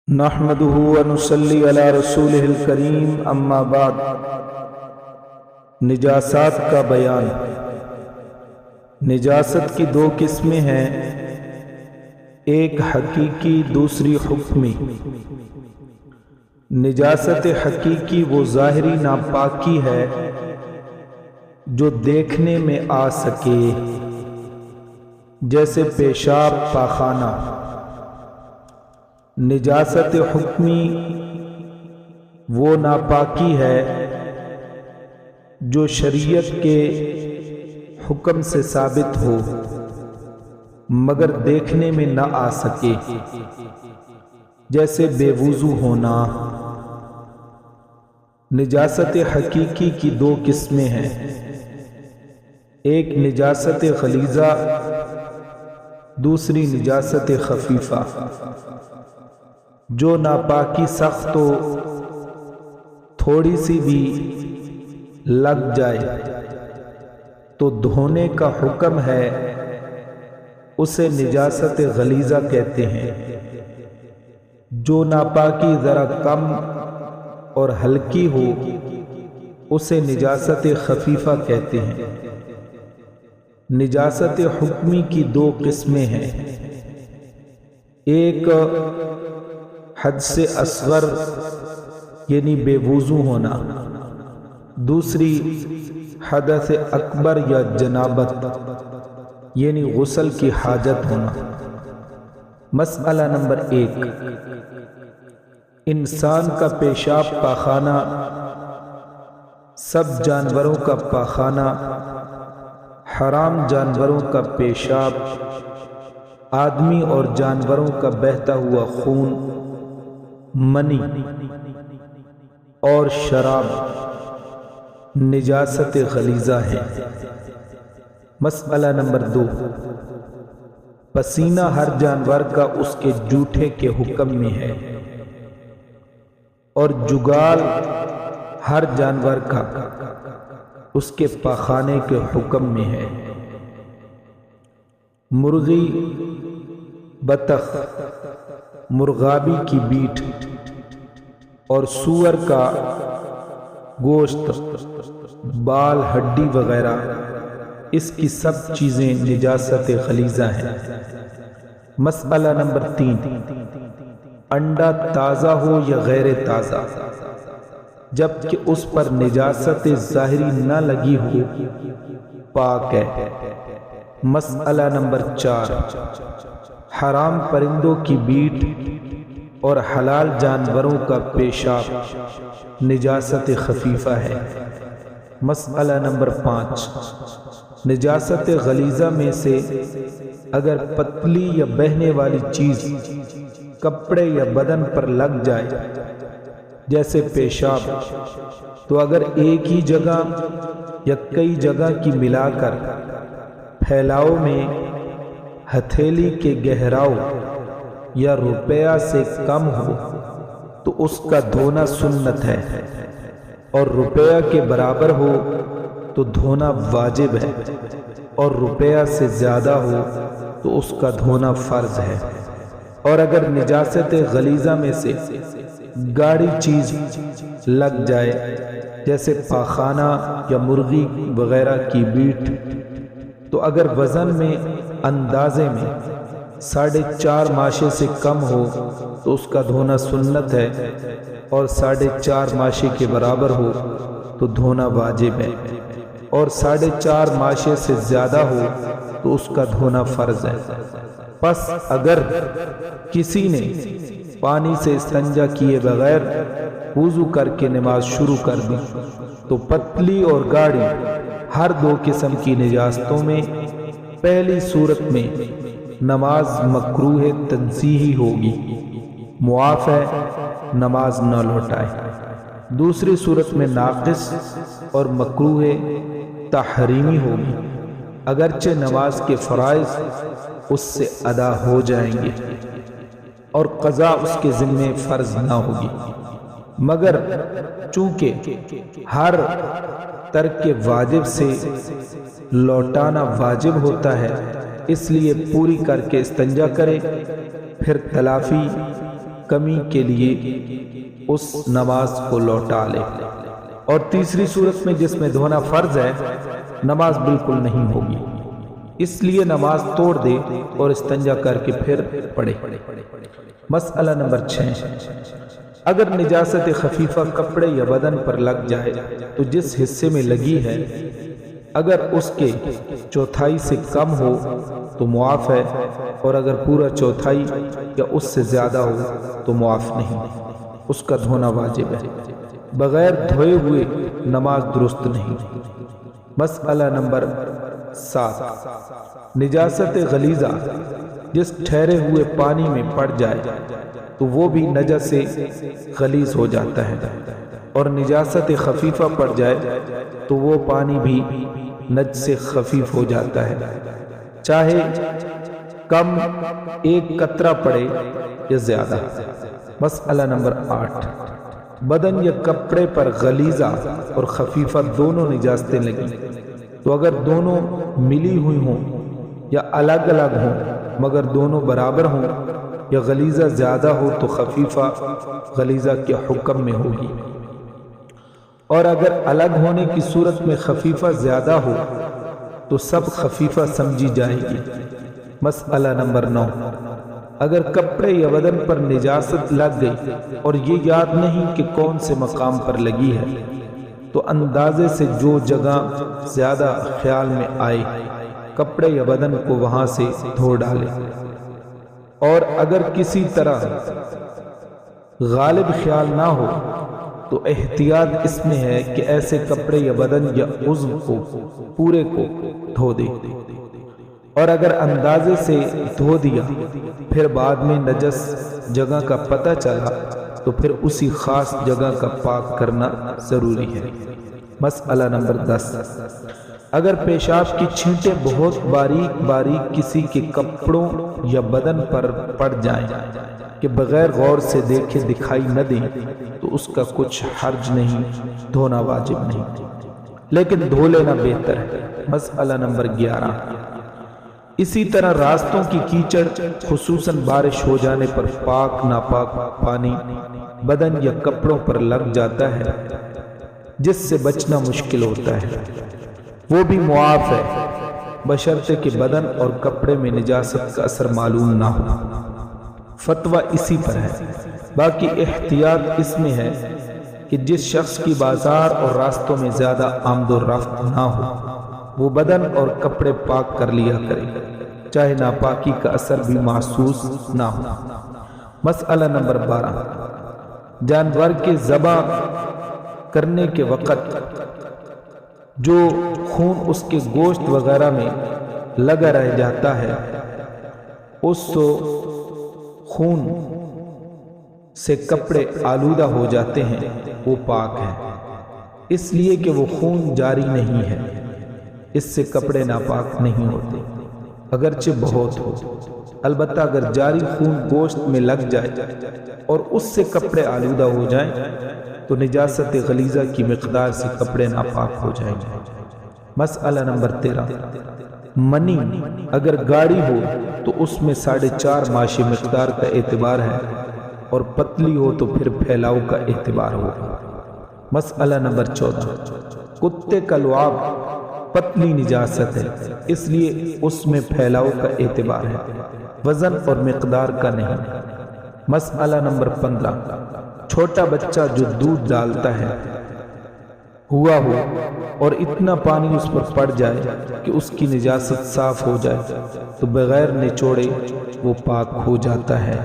نحمده ونصلي على رسوله الكريم اما بعد۔ نجاسات کا بیان۔ نجاست کی دو قسمیں ہیں، ایک حقیقی دوسری حکمی۔ نجاست حقیقی وہ ظاہری ناپاکی ہے جو دیکھنے میں آ سکے، جیسے پیشاب پاخانہ۔ نجاست حکمی وہ ناپاکی ہے جو شریعت کے حکم سے ثابت ہو مگر دیکھنے میں نہ آ سکے، جیسے بے وضو ہونا۔ نجاست حقیقی کی دو قسمیں ہیں، ایک نجاست غلیظہ، دوسری نجاست خفیفہ۔ جو ناپاکی سخت ہو، تھوڑی سی بھی لگ جائے تو دھونے کا حکم ہے، اسے نجاست غلیظہ کہتے ہیں۔ جو ناپاکی ذرا کم اور ہلکی ہو، اسے نجاست خفیفہ کہتے ہیں۔ نجاست حکمی کی دو قسمیں ہیں، ایک حدث اصغر یعنی بے وضو ہونا، دوسری حدث اکبر یا جنابت یعنی غسل کی حاجت ہونا۔ مسئلہ نمبر 1، انسان کا پیشاب پاخانہ، سب جانوروں کا پاخانہ، حرام جانوروں کا پیشاب، آدمی اور جانوروں کا بہتا ہوا خون، منی اور شراب نجاست غلیظہ ہے۔ مسئلہ نمبر 2، پسینہ ہر جانور کا اس کے جوٹھے کے حکم میں ہے، اور جگال ہر جانور کا اس کے پاخانے کے حکم میں ہے۔ مرغی، بطخ، مرغابی کی بیٹ اور سور کا گوشت، بال، ہڈی وغیرہ، اس کی سب چیزیں نجاست غلیظہ ہیں۔ مسئلہ نمبر 3، انڈا تازہ ہو یا غیر تازہ، جبکہ اس پر نجاست ظاہری نہ لگی ہو، پاک ہے۔ مسئلہ نمبر 4، حرام پرندوں کی بیٹ اور حلال جانوروں کا پیشاب نجاست خفیفہ ہے۔ مسئلہ نمبر 5، نجاست غلیظہ میں سے اگر پتلی یا بہنے والی چیز کپڑے یا بدن پر لگ جائے، جیسے پیشاب، تو اگر ایک ہی جگہ یا کئی جگہ کی ملا کر پھیلاؤ میں ہتھیلی کے گہراؤ یا روپیہ سے کم ہو تو اس کا دھونا سنت ہے، اور روپیہ کے برابر ہو تو دھونا واجب ہے، اور روپیہ سے زیادہ ہو تو اس کا دھونا فرض ہے۔ اور اگر نجاست غلیظہ میں سے گاڑی چیز لگ جائے، جیسے پاخانہ یا مرغی وغیرہ کی بیٹ، تو اگر وزن میں اندازے میں 4.5 ماشے سے کم ہو تو اس کا دھونا سنت ہے، اور 4.5 ماشے کے برابر ہو تو دھونا واجب ہے، اور 4.5 ماشے سے زیادہ ہو تو اس کا دھونا فرض ہے۔ پس اگر کسی نے پانی سے استنجا کیے بغیر وضو کر کے نماز شروع کر دی تو پتلی اور گاڑی ہر دو قسم کی نجاستوں میں پہلی صورت میں نماز مکروہ تنزیہی ہوگی، معاف ہے، نماز نہ لوٹائے۔ دوسری صورت میں ناقص اور مکروہ تحریمی ہوگی، اگرچہ نماز کے فرائض اس سے ادا ہو جائیں گے اور قضا اس کے ذمہ فرض نہ ہوگی، مگر چونکہ ہر ترک واجب سے لوٹانا واجب ہوتا ہے، اس لیے پوری کر کے استنجا کرے، پھر تلافی کمی کے لیے اس نماز کو لوٹا لے۔ اور تیسری صورت میں جس میں دھونا فرض ہے نماز بالکل نہیں ہوگی، اس لیے نماز توڑ دے اور استنجا کر کے پھر پڑھے۔ مسئلہ نمبر 6، اگر نجاست خفیفہ کپڑے یا بدن پر لگ جائے تو جس حصے میں لگی ہے اگر اس کے چوتھائی سے کم ہو تو معاف ہے، اور اگر پورا چوتھائی یا اس سے زیادہ ہو تو معاف نہیں، اس کا دھونا واجب ہے۔ بغیر دھوئے ہوئے نماز درست نہیں۔ مسئلہ نمبر 7، نجاست غلیظہ جس ٹھہرے ہوئے پانی میں پڑ جائے تو وہ بھی نجس سے غلیظ ہو جاتا ہے، اور نجاست خفیفہ پڑ جائے تو وہ پانی بھی نجس سے خفیف ہو جاتا ہے، چاہے کم ایک قطرہ پڑے یا زیادہ۔ مسئلہ نمبر 8، بدن یا کپڑے پر غلیظہ اور خفیفہ دونوں نجاستیں لگیں تو اگر دونوں ملی ہوئی ہوں یا الگ الگ ہوں مگر دونوں برابر ہوں یا غلیظہ زیادہ ہو تو خفیفہ غلیظہ کے حکم میں ہوگی، اور اگر الگ ہونے کی صورت میں خفیفہ زیادہ ہو تو سب خفیفہ سمجھی جائے گی۔ مسئلہ نمبر 9، اگر کپڑے یا بدن پر نجاست لگ گئی اور یہ یاد نہیں کہ کون سے مقام پر لگی ہے تو اندازے سے جو جگہ زیادہ خیال میں آئے کپڑے یا بدن کو وہاں سے دھو ڈالے، اور اگر کسی طرح غالب خیال نہ ہو تو احتیاط اس میں ہے کہ ایسے کپڑے یا بدن یا عضو کو پورے کو دھو دے، اور اگر اندازے سے دھو دیا پھر بعد میں نجس جگہ کا پتہ چلا تو پھر اسی خاص جگہ کا پاک کرنا ضروری ہے۔ مسئلہ نمبر 10، اگر پیشاب کی چھینٹیں بہت باریک باریک کسی کے کپڑوں یا بدن پر پڑ جائیں کہ بغیر غور سے دیکھے دکھائی نہ دیں تو اس کا کچھ حرج نہیں، دھونا واجب نہیں، لیکن دھو لینا بہتر ہے۔ مسئلہ نمبر 11، اسی طرح راستوں کی کیچڑ خصوصاً بارش ہو جانے پر پاک ناپاک پانی بدن یا کپڑوں پر لگ جاتا ہے جس سے بچنا مشکل ہوتا ہے، وہ بھی معاف ہے بشرطے کہ بدن اور کپڑے میں نجاست کا اثر معلوم نہ ہو۔ فتویٰ اسی پر ہے، باقی احتیاط اس میں ہے کہ جس شخص کی بازار اور راستوں میں زیادہ آمد و رفت نہ ہو وہ بدن اور کپڑے پاک کر لیا کرے، چاہے ناپاکی کا اثر بھی محسوس نہ ہو۔ مسئلہ نمبر 12، جانور کے ذبح کرنے کے وقت جو خون اس کے گوشت وغیرہ میں لگا رہ جاتا ہے اس خون سے کپڑے آلودہ ہو جاتے ہیں وہ پاک ہے، اس لیے کہ وہ خون جاری نہیں ہے، اس سے کپڑے ناپاک نہیں ہوتے اگرچہ بہت ہو۔ البتہ اگر جاری خون گوشت میں لگ جائے اور اس سے کپڑے آلودہ ہو جائیں تو نجاست غلیظہ کی مقدار سے کپڑے ناپاک ہو جائیں گے۔ مسئلہ نمبر 13، منی اگر گاڑی ہو تو اس میں 4.5 ماشی مقدار کا اعتبار ہے، اور پتلی ہو تو پھر پھیلاؤ کا اعتبار ہوگا۔ مسئلہ نمبر 14، کتے کا لعاب پتلی نجاست ہے، اس لیے اس میں پھیلاؤ کا اعتبار ہے، وزن اور مقدار کا نہیں۔ مسئلہ نمبر 15، چھوٹا بچہ جو دودھ ڈالتا ہے ہوا ہو اور اتنا پانی اس پر پڑ جائے کہ اس کی نجاست صاف ہو جائے تو بغیر نچوڑے وہ پاک ہو جاتا ہے۔